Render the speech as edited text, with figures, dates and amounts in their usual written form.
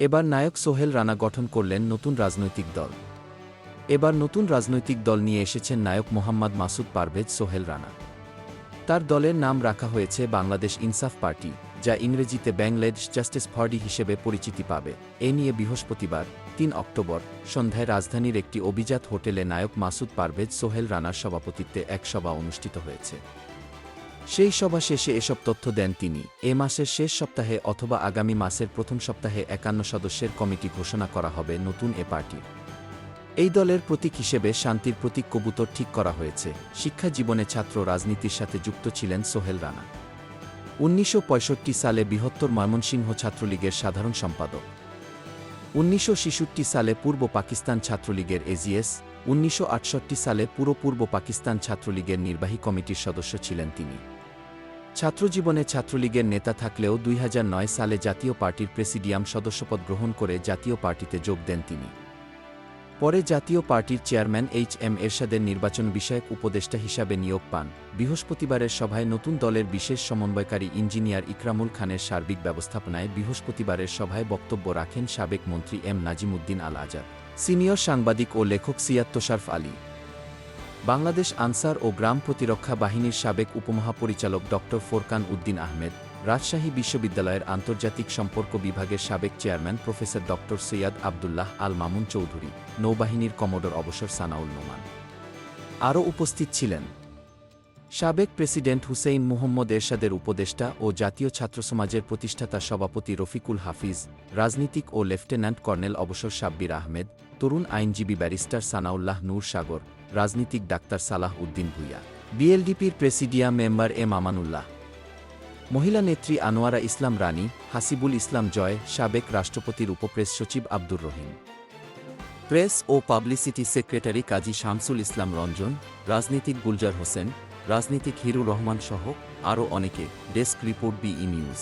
এবার নায়ক সোহেল রানা গঠন করলেন নতুন রাজনৈতিক দল। এবার নতুন রাজনৈতিক দল নিয়ে এসেছেন নায়ক মোহাম্মদ মাসুদ পারভেজ সোহেল রানা। তার দলের নাম রাখা হয়েছে বাংলাদেশ ইনসাফ পার্টি, যা ইংরেজিতে বাংলাদেশ জাস্টিস পার্টি হিসেবে পরিচিতি পাবে। এ নিয়ে বৃহস্পতিবার ৩ অক্টোবর সন্ধ্যায় রাজধানীর একটি অভিজাত হোটেলে নায়ক মাসুদ পারভেজ সোহেল রানার সভাপতিত্বে এক সভা অনুষ্ঠিত হয়েছে। সেই সভা শেষে এসব তথ্য দেন তিনি। এ মাসের শেষ সপ্তাহে অথবা আগামী মাসের প্রথম সপ্তাহে ৫১ সদস্যের কমিটি ঘোষণা করা হবে নতুন এ পার্টির। এই দলের প্রতীক হিসেবে শান্তির প্রতীক কবুতর ঠিক করা হয়েছে। শিক্ষা জীবনে ছাত্র রাজনীতির সাথে যুক্ত ছিলেন সোহেল রানা। ১৯৬৫ সালে বৃহত্তর ময়মনসিংহ ছাত্রলীগের সাধারণ সম্পাদক। ১৯৬৬ সালে পূর্ব পাকিস্তান ছাত্রলীগের এজিএস। ১৯৬৮ সালে পুরো পূর্ব পাকিস্তান ছাত্রলীগের নির্বাহী কমিটির সদস্য ছিলেন তিনি। ছাত্রজীবনে ছাত্রলীগের নেতা থাকলেও ২০০৯ সালে জাতীয় পার্টির প্রেসিডিয়াম সদস্যপদ গ্রহণ করে জাতীয় পার্টিতে যোগ দেন তিনি। পরে জাতীয় পার্টির চেয়ারম্যান এইচ.এম. এরশাদের নির্বাচন বিষয়ক উপদেষ্টা হিসাবে নিয়োগ পান। বৃহস্পতিবারের সভায় নতুন দলের বিশেষ সমন্বয়কারী ইঞ্জিনিয়ার ইকরামুল খানের সার্বিক ব্যবস্থাপনায় বৃহস্পতিবারের সভায় বক্তব্য রাখেন সাবেক মন্ত্রী এম নাজিমুদ্দিন আল আজাদ, সিনিয়র সাংবাদিক ও লেখক সিয়াদ তোশারফ আলী, বাংলাদেশ আনসার ও গ্রাম প্রতিরক্ষা বাহিনীর সাবেক উপমহাপরিচালক ড. ফোরকান উদ্দিন আহমেদ, রাজশাহী বিশ্ববিদ্যালয়ের আন্তর্জাতিক সম্পর্ক বিভাগের সাবেক চেয়ারম্যান প্রফেসর ড. সৈয়দ আবদুল্লাহ আল মামুন চৌধুরী, নৌবাহিনীর কমোডর অবসর সানাউল নোমান। আরও উপস্থিত ছিলেন সাবেক প্রেসিডেন্ট হুসেইন মুহম্মদ এরশাদের উপদেষ্টা ও জাতীয় ছাত্রসমাজের প্রতিষ্ঠাতা সভাপতি রফিকুল হাফিজ, রাজনীতিক ও লেফটেন্যান্ট কর্নেল অবসর সাব্বির আহমেদ, তরুণ আইনজীবী ব্যারিস্টার সানাউল্লাহ নূর সাগর, রাজনীতিক ডাক্তার সালাহ উদ্দিন ভূঁইয়া, বিএলডিপির প্রেসিডিয়াম মেম্বার এম আমানুল্লাহ, মহিলা নেত্রী আনোয়ারা ইসলাম রানী, হাসিবুল ইসলাম জয়, সাবেক রাষ্ট্রপতির উপপ্রেস সচিব আব্দুর রহিম, প্রেস ও পাবলিসিটি সেক্রেটারি কাজী শামসুল ইসলাম রঞ্জন, রাজনীতিক গুলজার হোসেন, রাজনীতিক হিরুর রহমান সহ আরও অনেকে। ডেস্ক রিপোর্ট, বিই নিউজ।